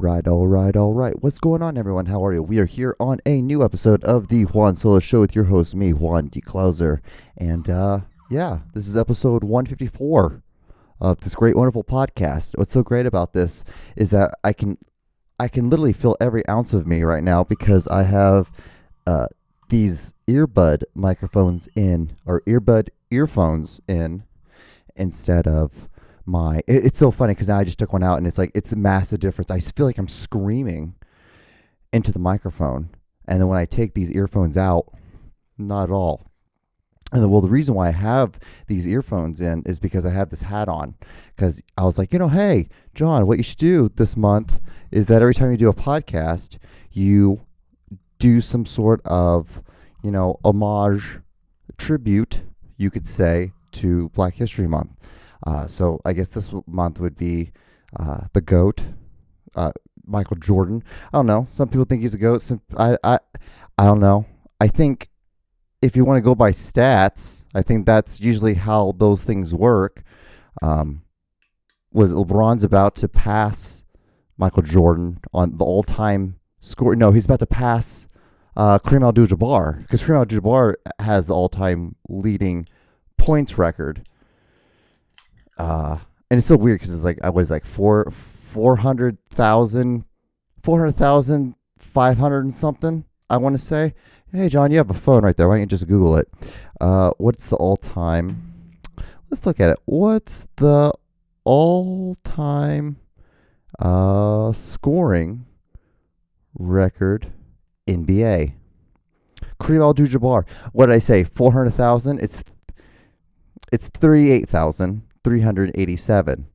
All right. What's going on, everyone? How are you? We are here on a new episode of the Juan Solo Show with your host, me, Juan D. Klauser. And, this is episode 154 of this great, wonderful podcast. What's so great about this is that I can literally feel every ounce of me right now because I have these earbud microphones in, or earbud earphones in, instead of it's so funny because now I just took one out and it's a massive difference. I feel like I'm screaming into the microphone, and then when I take these earphones out, not at all. And then, the reason why I have these earphones in is because I have this hat on, because I was like, hey, John, what you should do this month is that every time you do a podcast, you do some sort of, homage, tribute, you could say, to Black History Month. So I guess this month would be the GOAT, Michael Jordan. I don't know. Some people think he's a GOAT. I don't know. I think if you want to go by stats, I think that's usually how those things work. LeBron's about to pass Michael Jordan on the all-time score. No, he's about to pass Kareem Abdul-Jabbar, because Kareem Abdul-Jabbar has the all-time leading points record. And it's so weird because it's like, 400,500 and something, I want to say. Hey, John, you have a phone right there. Why don't you just Google it? What's the all-time? Let's look at it. What's the all-time scoring record NBA? Kareem Abdul-Jabbar. What did I say? 400,000? It's 38,387.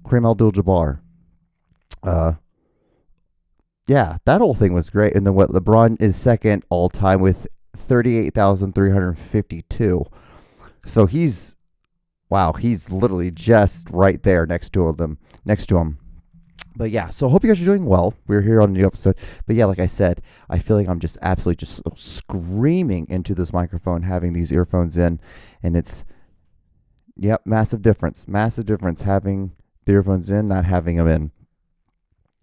Kareem Abdul-Jabbar. That whole thing was great. And then LeBron is second all time with 38,352. So he's literally just right there next to him. But yeah, so I hope you guys are doing well. We're here on a new episode. But yeah, like I said, I feel like I'm just absolutely just screaming into this microphone, having these earphones in, and it's massive difference having the earphones in, not having them in,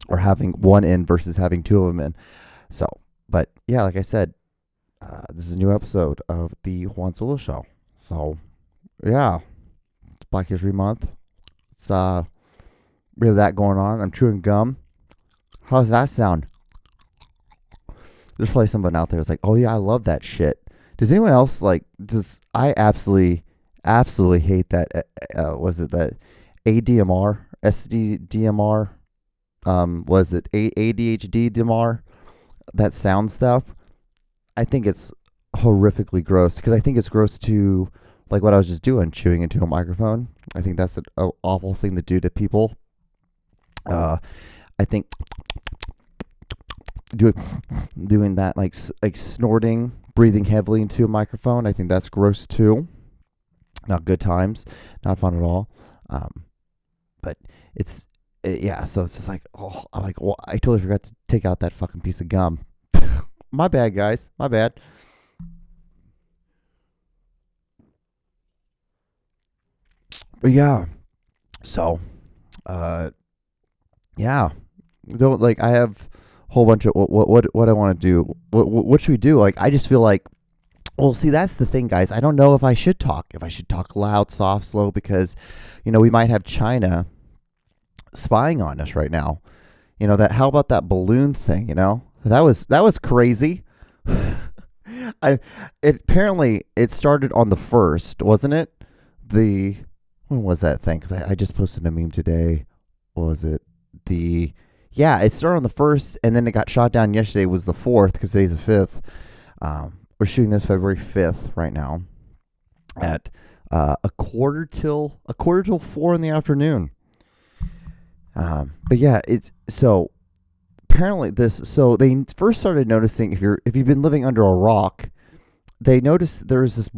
or having one in versus having two of them in. So, but yeah, like I said, this is a new episode of the Juan Solo Show. So, yeah, it's Black History Month. It's we have that going on. I'm chewing gum. How's that sound? There's probably someone out there that's like, oh yeah, I love that shit. Does anyone else I absolutely hate that. Was it that ADMR, SDDMR? Was it ADHD DMR? That sound stuff. I think it's horrifically gross, because I think it's gross to, like what I was just doing, chewing into a microphone. I think that's an awful thing to do to people. I think doing that, like snorting, breathing heavily into a microphone, I think that's gross too. Not good times, not fun at all. But so it's just like, I totally forgot to take out that fucking piece of gum. My bad, guys. My bad. But yeah, so, I have a whole bunch of what I want to do. What should we do? I just feel like, well, see, that's the thing, guys. I don't know if I should talk loud, soft, slow, because, we might have China spying on us right now. How about that balloon thing? That was crazy. Apparently it started on the 1st, wasn't it? When was that thing? Because I just posted a meme today. Was it it started on the 1st, and then it got shot down yesterday. Was the 4th, because today's the 5th. We're shooting this February 5th right now at a quarter till 4 in the afternoon. But yeah, it's so apparently they first started noticing, if you've been living under a rock, they noticed there was this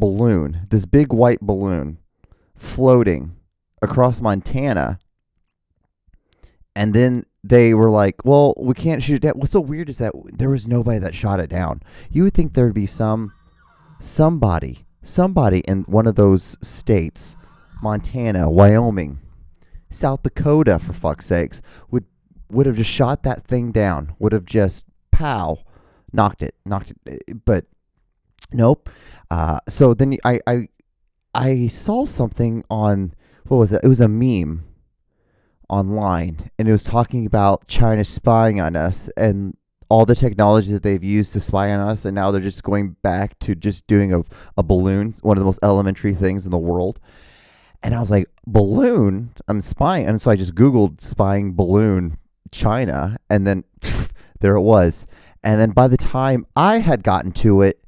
big white balloon floating across Montana. And then they were like, well, we can't shoot it down. What's so weird is that there was nobody that shot it down. You would think there would be somebody in one of those states, Montana, Wyoming, South Dakota, for fuck's sakes, would would have just shot that thing down, would have just pow, knocked it, but nope. So then I saw something on, what was it? It was a meme online, and it was talking about China spying on us and all the technology that they've used to spy on us, and now they're just going back to just doing a balloon, one of the most elementary things in the world. And I was like, balloon? I'm spying. And so I just Googled spying balloon China, and then there it was. And then by the time I had gotten to it,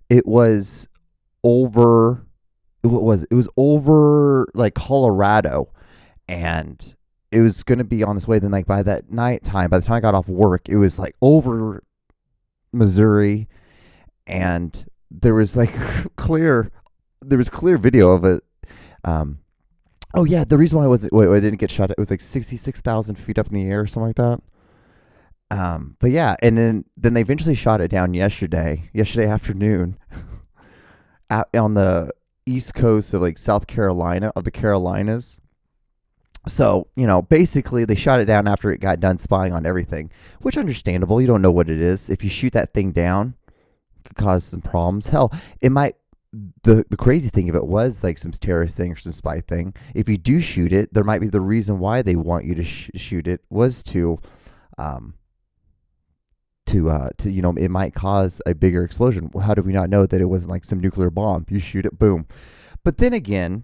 it was over, it was over like Colorado, and it was going to be on its way. Then like by that night time, by the time I got off work, it was like over Missouri, and there was like clear video of it. Oh yeah, the reason why I didn't get shot, it was like 66,000 feet up in the air or something like that. But yeah, and then they eventually shot it down yesterday afternoon, on the east coast of like South Carolina, of the Carolinas. So, basically they shot it down after it got done spying on everything, which understandable. You don't know what it is. If you shoot that thing down, it could cause some problems. Hell, it might. The crazy thing of it was like some terrorist thing or some spy thing. If you do shoot it, there might be the reason why they want you to shoot it was to it might cause a bigger explosion. Well, how do we not know that it wasn't like some nuclear bomb? You shoot it, boom. But then again,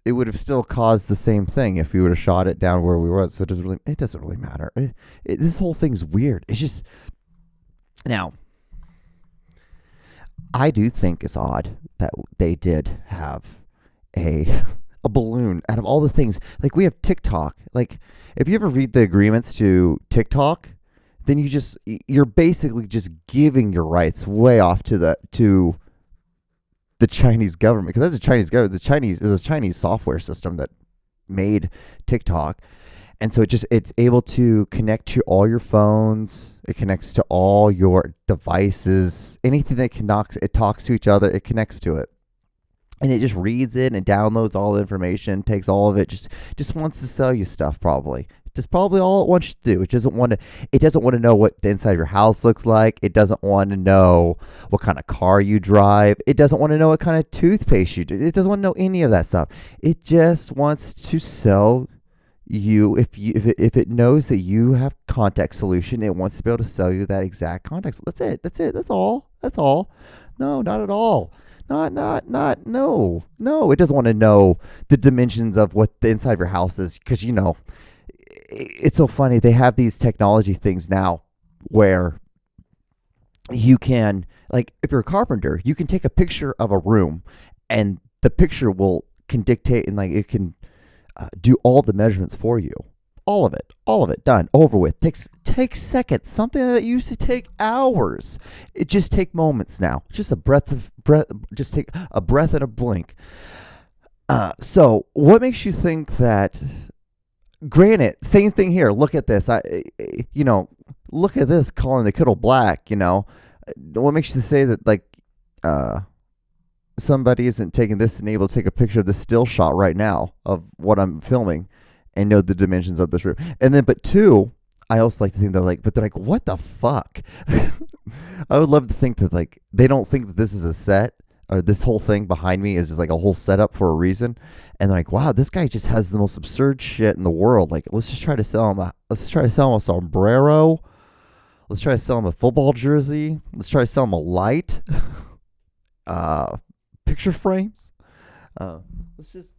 it would have still caused the same thing if we would have shot it down where we were. So it doesn't really matter. This whole thing's weird. It's just, now, I do think it's odd that they did have a balloon out of all the things. Like, we have TikTok. Like, if you ever read the agreements to TikTok, then you're basically just giving your rights way off to the Chinese government, because that's the Chinese government. It was a Chinese software system that made TikTok. And so it's able to connect to all your phones. It connects to all your devices. Anything that it talks to each other, it connects to it. And it just reads it and downloads all the information, takes all of it, just wants to sell you stuff probably. Just probably all it wants you to do. It doesn't want to know what the inside of your house looks like. It doesn't want to know what kind of car you drive. It doesn't want to know what kind of toothpaste you do. It doesn't want to know any of that stuff. It just wants to sell you, if it knows that you have contact solution, it wants to be able to sell you that exact contact. That's it. That's all. No, not at all. No. It doesn't want to know the dimensions of what the inside of your house is, because it's so funny. They have these technology things now where you can, like, if you're a carpenter, you can take a picture of a room, and the picture can dictate, and like it can do all the measurements for you. All of it done, over with. Takes seconds. Something that used to take hours, it just take moments now. Just just take a breath and a blink. So what makes you think that? Granted, same thing here. Look at this. Look at this, calling the kettle black. What makes you say that, like, somebody isn't taking this and able to take a picture of the still shot right now of what I'm filming and know the dimensions of this room? And then, but two, I also like to think they're like, what the fuck? I would love to think that, like, they don't think that this is a set, or this whole thing behind me is just like a whole setup for a reason. And they're like, wow, this guy just has the most absurd shit in the world. Like, let's try to sell him a sombrero. Let's try to sell him a football jersey. Let's try to sell him a light. Picture frames. Let's just.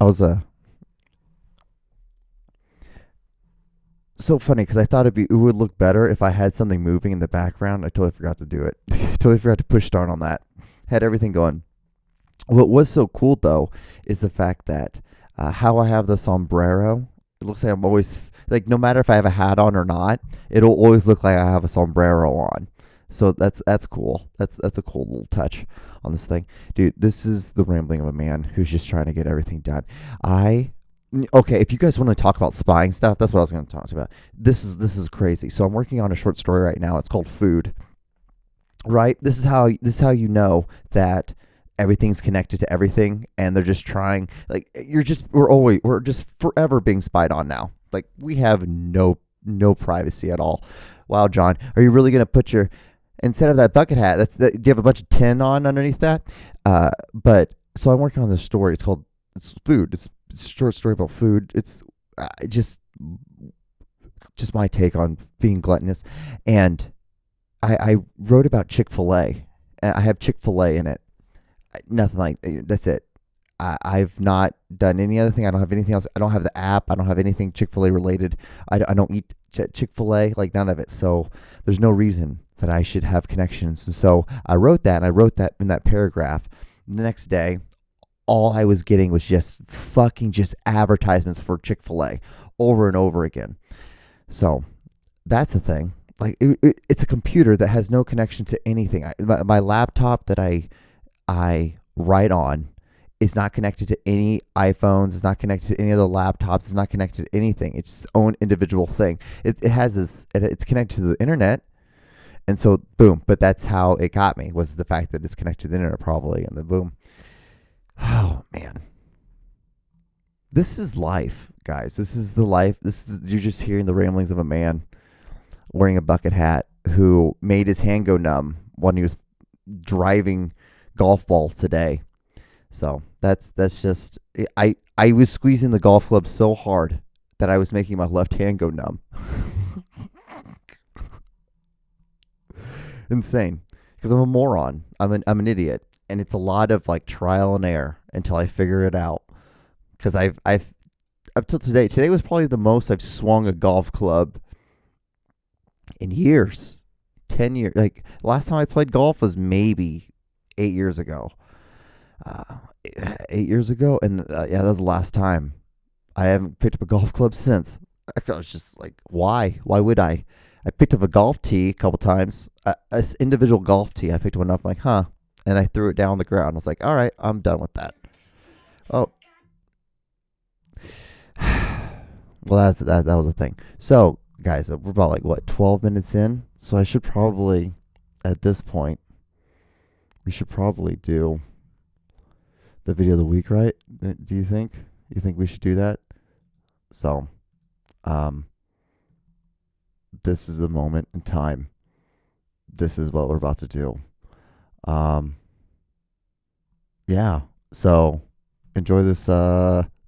I was so funny because I thought it would look better if I had something moving in the background. I totally forgot to do it. Totally forgot to push start on that. Had everything going. What was so cool though is the fact that how I have the sombrero. It looks like I'm always, like, no matter if I have a hat on or not, it'll always look like I have a sombrero on. So that's cool. That's a cool little touch on this thing. Dude, this is the rambling of a man who's just trying to get everything done. Okay, if you guys want to talk about spying stuff, that's what I was going to talk about. This is crazy. So I'm working on a short story right now. It's called Food. Right? This is how you know that everything's connected to everything, and they're just trying, like, we're just forever being spied on now. Like, we have no privacy at all. Wow, John, are you really going to put your, instead of that bucket hat, do you have a bunch of tin on underneath that? But so I'm working on this story. It's food. It's a short story about food. It's just my take on being gluttonous. And I wrote about Chick-fil-A. I have Chick-fil-A in it. Nothing like, that's it. I've not done any other thing. I don't have anything else. I don't have the app. I don't have anything Chick-fil-A related. I don't eat Chick-fil-A, like none of it. So there's no reason that I should have connections. And so I wrote that in that paragraph. The next day, all I was getting was just advertisements for Chick-fil-A over and over again. So that's the thing. Like, it's a computer that has no connection to anything. My laptop that I write on is not connected to any iPhones. It's not connected to any other laptops. It's not connected to anything. It's its own individual thing. It's connected to the internet. And so, boom. But that's how it got me, was the fact that it's connected to the internet probably. And then, boom. Oh, man. This is life, guys. This is the life. You're just hearing the ramblings of a man wearing a bucket hat who made his hand go numb when he was driving golf balls today. So that's just, I was squeezing the golf club so hard that I was making my left hand go numb. Insane. Because I'm a moron. I'm an idiot. And it's a lot of like trial and error until I figure it out. Because I've up till today was probably the most I've swung a golf club in years. 10 years. Like, last time I played golf was maybe 8 years ago. 8 years ago, and that was the last time. I haven't picked up a golf club since. I was just like, why would I picked up a golf tee a couple times, an individual golf tee. I picked one up, like, and I threw it down on the ground. I was like, all right, I'm done with that. Oh, well, that was the thing. So, guys, we're about, like, 12 minutes in, so I should probably, at this point, we should probably do the video of the week, right? Do you think? You think we should do that? So, this is the moment in time. This is what we're about to do. Yeah. So, enjoy this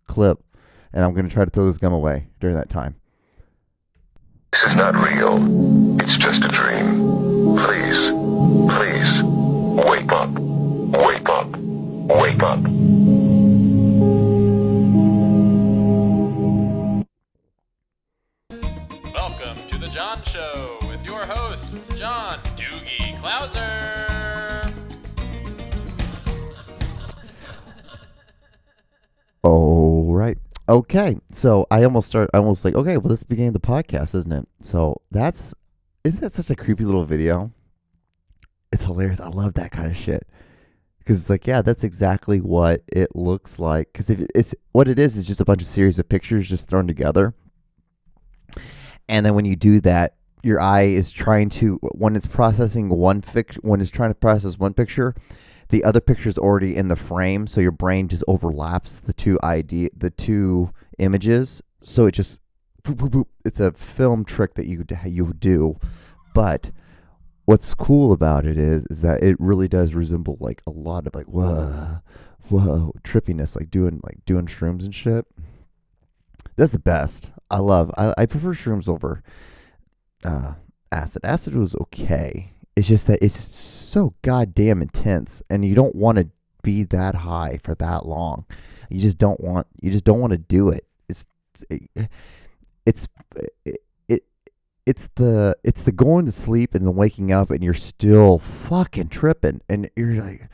clip, and I'm going to try to throw this gum away during that time. This is not real. It's just a dream. Please, wake up. Wake up. Wake up. Welcome to the John Show with your host, John Doogie Clouser. All right. Okay. So I almost like, okay, well, this is the beginning of the podcast, isn't it? So isn't that such a creepy little video? It's hilarious. I love that kind of shit. Because it's like, yeah, that's exactly what it looks like. Because it's what it is just a bunch of series of pictures just thrown together. And then when you do that, your eye is trying to, when it's processing when it's trying to process one picture, the other picture is already in the frame. So your brain just overlaps the two images. So it just, boop, boop, boop. It's a film trick that you do. But what's cool about it is that it really does resemble like a lot of like whoa trippiness, like doing shrooms and shit. That's the best. I prefer shrooms over acid. Acid was okay. It's just that it's so goddamn intense, and you don't want to be that high for that long. You just don't want to do it. It's the going to sleep and then waking up and you're still fucking tripping, and you're like,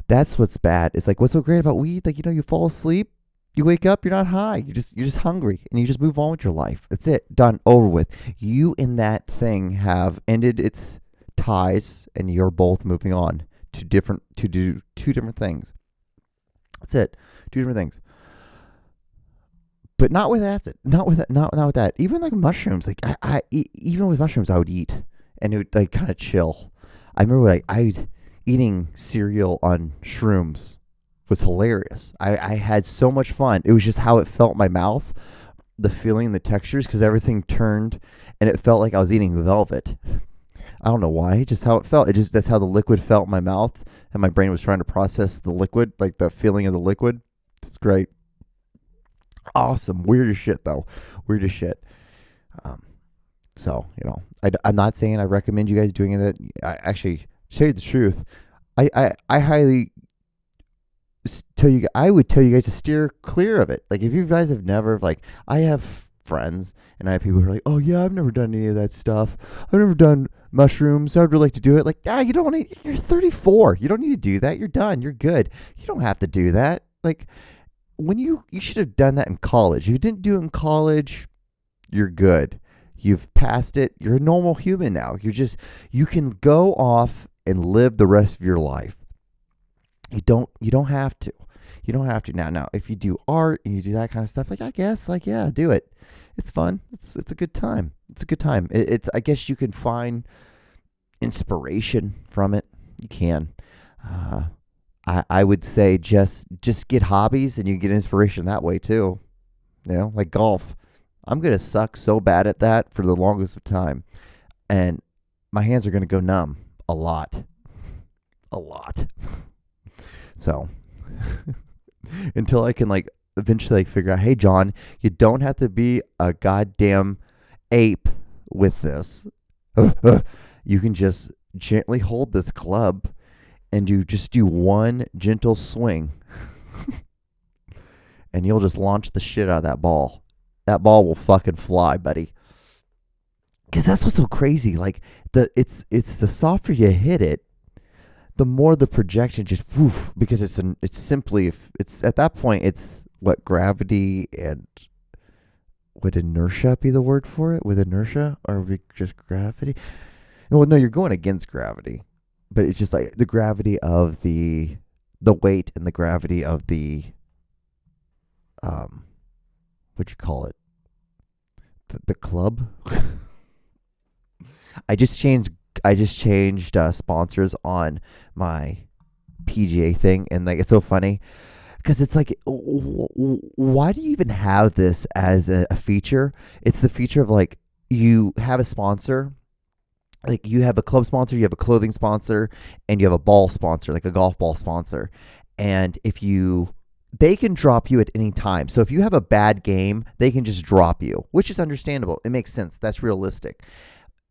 that's what's bad. It's like, what's so great about weed? Like, you fall asleep, you wake up, you're not high. You're just hungry, and you just move on with your life. That's it. Done. Over with. You and that thing have ended its ties, and you're both moving on to do two different things. That's it. Two different things. But not with acid. Not with that. Even like mushrooms. Like even with mushrooms, I would eat, and it would like kind of chill. I remember like I'd eating cereal on shrooms was hilarious. I had so much fun. It was just how it felt in my mouth, the feeling, the textures, because everything turned and it felt like I was eating velvet. I don't know why, just how it felt. That's how the liquid felt in my mouth, and my brain was trying to process the liquid, like the feeling of the liquid. It's great. Awesome. Weird as shit, though. Weird as shit. So, I'm not saying I recommend you guys doing it. I actually, to tell you the truth, I highly I would tell you guys to steer clear of it. Like, if you guys have never, like, I have friends and I have people who are like, oh yeah, I've never done any of that stuff. I've never done mushrooms. I'd really like to do it. Like, you don't need, you're 34. You don't need to do that. You're done. You're good. You don't have to do that. Like, when you should have done that in college. If you didn't do it in college, you're good. You've passed it. You're a normal human now. You can go off and live the rest of your life. You don't have to. You don't have to. Now, if you do art and you do that kind of stuff, like, I guess, like, yeah, do it. It's fun. It's a good time. It's a good time. It's I guess you can find inspiration from it. You can. I would say just get hobbies and you get inspiration that way too. Like golf. I'm going to suck so bad at that for the longest of time. And my hands are going to go numb a lot. A lot. So until I can like eventually like figure out, hey John, you don't have to be a goddamn ape with this. You can just gently hold this club and you just do one gentle swing. And you'll just launch the shit out of that ball. That ball will fucking fly, buddy. Because that's what's so crazy. Like, it's the softer you hit it, the more the projection just woof. Because it's at that point it's what, gravity, and would inertia be the word for it? With inertia, or would it just gravity? Well, no, you're going against gravity, but it's just like the gravity of the weight and the gravity of the what'd you call it? The club. I just changed sponsors on my PGA thing, and like, it's so funny because it's like, why do you even have this as a feature? It's the feature of like, you have a sponsor, like you have a club sponsor, you have a clothing sponsor, and you have a ball sponsor, like a golf ball sponsor. And they can drop you at any time. So if you have a bad game, they can just drop you, which is understandable. It makes sense. That's realistic.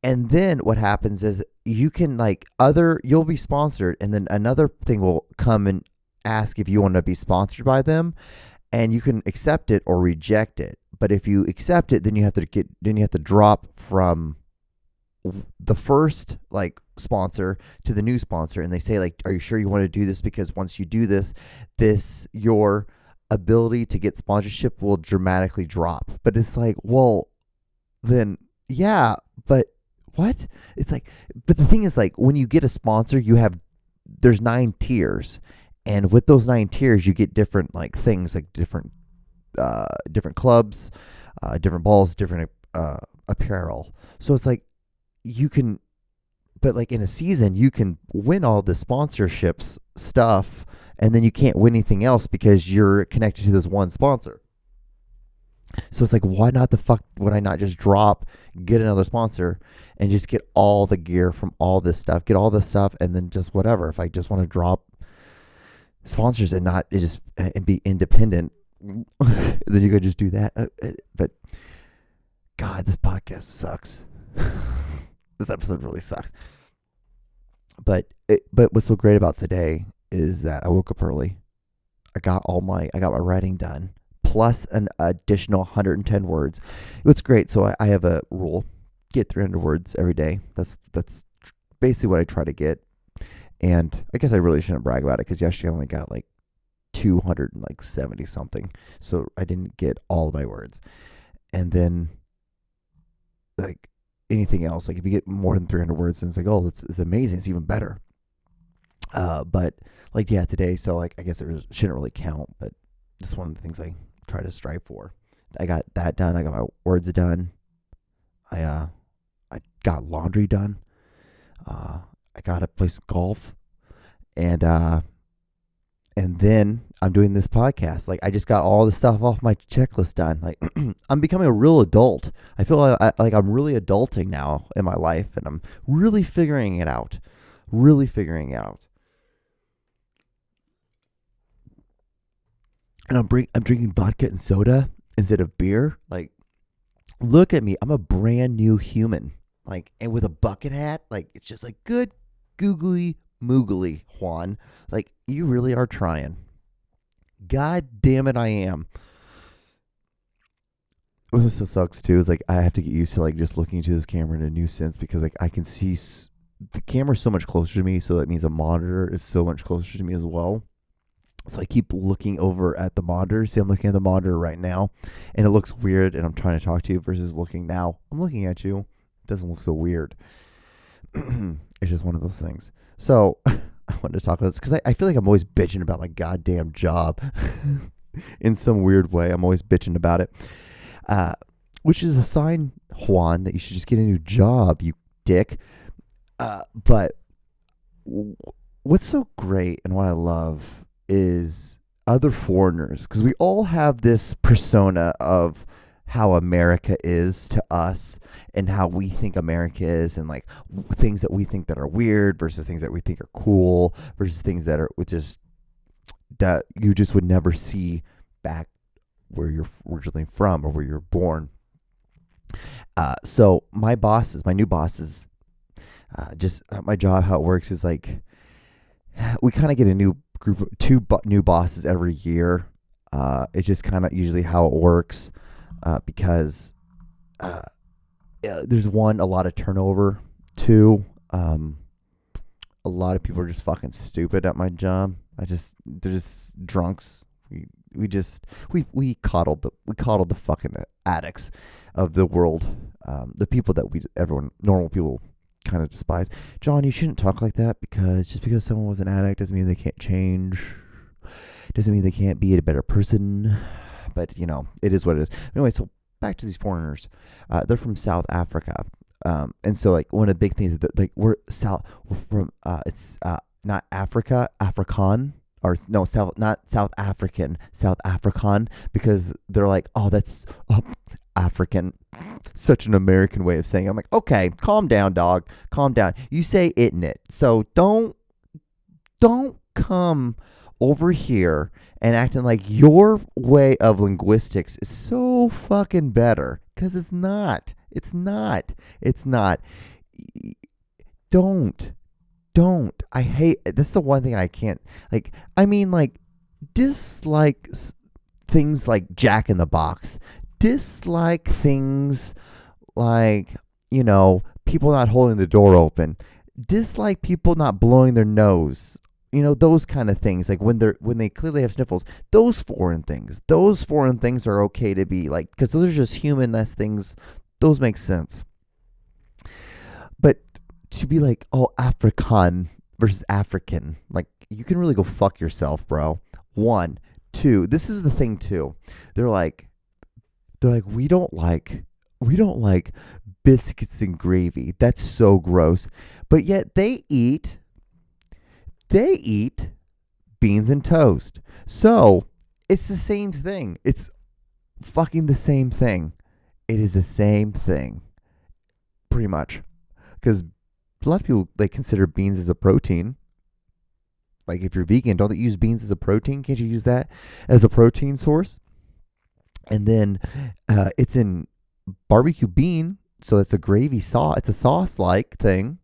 And then what happens is you can you'll be sponsored, and then another thing will come and ask if you want to be sponsored by them, and you can accept it or reject it. But if you accept it, then you have to drop from the first sponsor to the new sponsor, and they say are you sure you want to do this? Because once you do this your ability to get sponsorship will dramatically drop. But it's like, well, then yeah, but what? It's like, but the thing is, when you get a sponsor, there's 9 tiers, and with those 9 tiers you get different things, like different clubs, different balls, different apparel. So it's like, you can, but in a season you can win all the sponsorships stuff, and then you can't win anything else because you're connected to this one sponsor. So it's like, why not the fuck would I not just get another sponsor and just get all the gear from all this stuff, get all this stuff, and then just whatever. If I just want to drop sponsors and be independent, then you could just do that. But God, this podcast sucks. This episode really sucks. But what's so great about today is that I woke up early. I got my writing done, plus an additional 110 words. What's great, so I have a rule: get 300 words every day. That's basically what I try to get. And I guess I really shouldn't brag about it, because yesterday I only got 270 something. So I didn't get all of my words. And then anything else, if you get more than 300 words, and it's it's amazing, it's even better. But today, so I guess it shouldn't really count, but this is one of the things I try to strive for. I got that done. I got my words done. I got laundry done. I got to play some golf. and then I'm doing this podcast. Like I just got all the stuff off my checklist done. Like I'm becoming a real adult. I feel like I'm really adulting now in my life, and I'm really figuring it out. Really figuring it out. And I'm drinking vodka and soda instead of beer. Like, look at me. I'm a brand new human. Like, and with a bucket hat. Like, it's just like good googly moogly, Juan. Like, you really are trying. God damn it, I am. What also sucks too is like I have to get used to like just looking into this camera in a new sense, because like I can see the camera's so much closer to me, so that means a monitor is so much closer to me as well. So I keep looking over at the monitor. See, I'm looking at the monitor right now, and it looks weird, and I'm trying to talk to you versus looking now. I'm looking at you. It doesn't look so weird. It's just one of those things. So I wanted to talk about this because I feel like I'm always bitching about my goddamn job. In some weird way, I'm always bitching about it. Which is a sign, Juan, that you should just get a new job, you dick. But what's so great and what I love is other foreigners, because we all have this persona of how America is to us and how we think America is, and like things that we think that are weird versus things that we think are cool versus things that are just that you just would never see back where you're originally from or where you're born. So my new bosses, just my job, how it works is like we kind of get a new group of new bosses every year. It's just kind of usually how it works, because there's a lot of turnover. Two, a lot of people are just fucking stupid at my job. They're just drunks. We coddled the fucking addicts of the world, the people that normal people kind of despise. John, you shouldn't talk like that, because just because someone was an addict doesn't mean they can't change. Doesn't mean they can't be a better person. But it is what it is. Anyway, so back to these foreigners. They're from South Africa, and so like one of the big things that like we're from it's not Africa, Afrikaan. Or no, not South African, South Afrikaan, because they're like, oh, that's African. Such an American way of saying it. I'm like, okay, calm down, dog. Calm down. You say it in it. So don't come over here and acting like your way of linguistics is so fucking better, because it's not. It's not. It's not. Don't. I hate, that's the one thing I can't, like, I mean, like, dislike things like Jack in the Box, dislike things like, people not holding the door open, dislike people not blowing their nose, those kind of things, like when they clearly have sniffles, those foreign things are okay to be like, because those are just human-less things, those make sense. But to be like, oh, Afrikaan versus African, like, you can really go fuck yourself, bro. 1, 2, this is the thing too. They're like, we don't like biscuits and gravy. That's so gross. But yet they eat beans and toast. So it's the same thing. It's fucking the same thing. It is the same thing, pretty much, because a lot of people consider beans as a protein. Like, if you're vegan, don't they use beans as a protein? Can't you use that as a protein source? And then it's in barbecue bean, so it's a gravy sauce. It's a sauce-like thing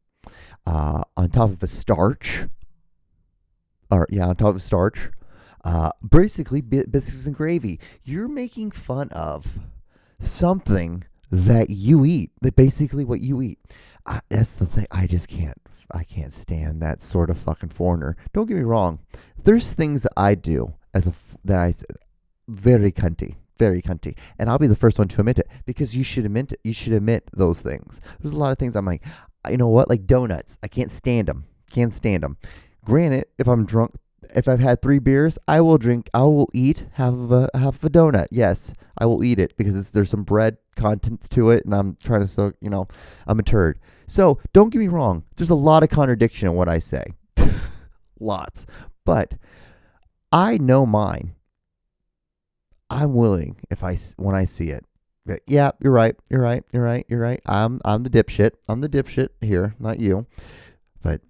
on top of a starch. On top of a starch. Basically, biscuits and gravy. You're making fun of something that you eat. That basically what you eat. That's the thing. I can't stand that sort of fucking foreigner. Don't get me wrong. There's things that I do very cunty, and I'll be the first one to admit it, because you should admit it. You should admit those things. There's a lot of things I'm like, you know what? Like donuts. I can't stand them. Granted, if I'm drunk, if I've had 3 beers, I will eat half of a donut. Yes, I will eat it, because there's some bread contents to it, and I'm trying to I'm a turd. So don't get me wrong. There's a lot of contradiction in what I say. A lots. But I know mine. I'm willing when I see it. But yeah, you're right. I'm the dipshit here, not you. But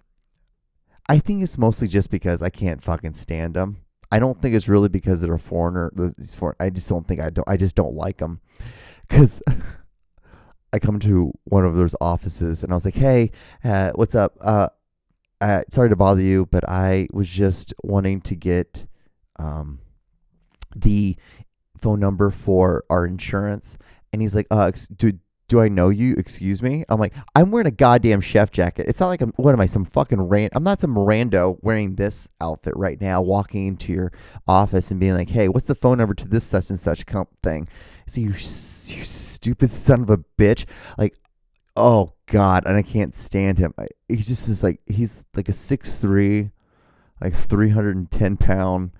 I think it's mostly just because I can't fucking stand them. I don't think it's really because they're a foreigner. I just don't think I just don't like them. Because I come to one of those offices and I was like, hey, what's up? Sorry to bother you, but I was just wanting to get the phone number for our insurance. And he's like, do I know you? Excuse me. I'm like, I'm wearing a goddamn chef jacket. It's not like I'm not some rando wearing this outfit right now, walking into your office and being like, hey, what's the phone number to this such and such thing? So you stupid son of a bitch. Like, oh God. And I can't stand him. He's just he's like a 6'3", like 310 pound,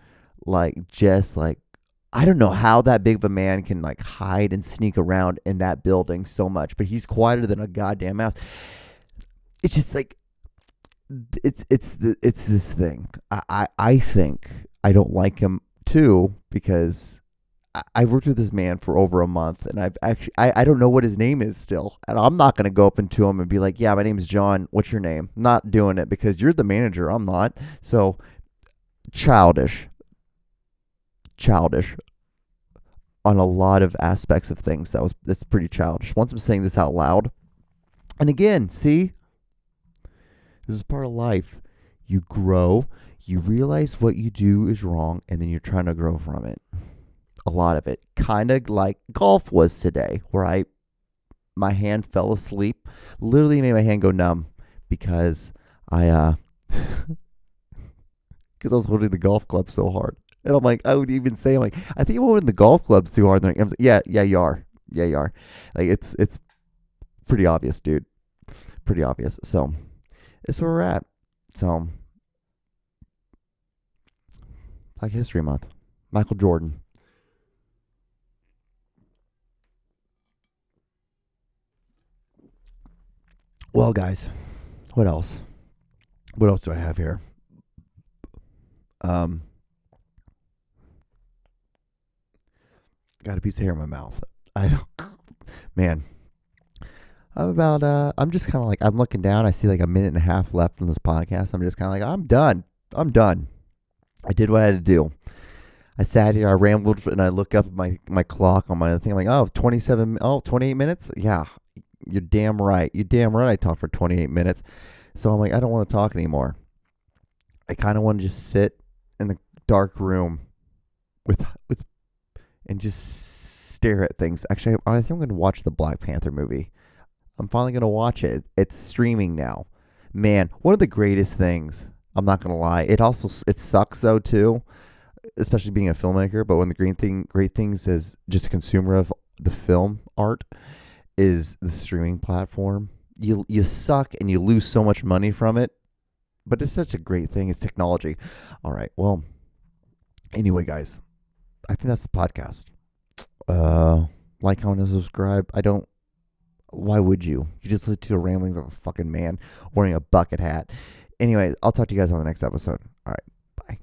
I don't know how that big of a man can hide and sneak around in that building so much, but he's quieter than a goddamn mouse. It's just it's this thing. I think I don't like him too because I've worked with this man for over a month and I don't know what his name is still, and I'm not gonna go up into him and be like, yeah, my name's John. What's your name? I'm not doing it because you're the manager. I'm not. So childish on a lot of aspects of things. That's pretty childish. Once I'm saying this out loud, and again, see, this is part of life. You grow, you realize what you do is wrong, and then you're trying to grow from it. A lot of it, kind of like golf was today, where my hand fell asleep, literally made my hand go numb because I was holding the golf club so hard. And I'm like, I would even say, I think I'm holding the golf clubs too hard. And I'm like, yeah, you are. Like, it's pretty obvious, dude. Pretty obvious. So, that's where we're at. So, Black History Month. Michael Jordan. Well, guys, what else? What else do I have here? Got a piece of hair in my mouth. Man. I'm just kind of I'm looking down. I see a minute and a half left in this podcast. I'm just kind of I'm done. I did what I had to do. I sat here, I rambled, and I look up at my clock on my thing. I'm like, 28 minutes? Yeah, you're damn right. I talked for 28 minutes. So I'm like, I don't want to talk anymore. I kind of want to just sit in a dark room and just stare at things. Actually, I think I'm going to watch the Black Panther movie. I'm finally going to watch it. It's streaming now. Man, one of the greatest things. I'm not going to lie. It sucks though too, especially being a filmmaker. But one of the great things as just a consumer of the film art is the streaming platform. You suck and you lose so much money from it, but it's such a great thing. It's technology. All right. Well, anyway, guys, I think that's the podcast. Like, comment, and subscribe. Why would you? You just listen to the ramblings of a fucking man wearing a bucket hat. Anyway, I'll talk to you guys on the next episode. All right. Bye.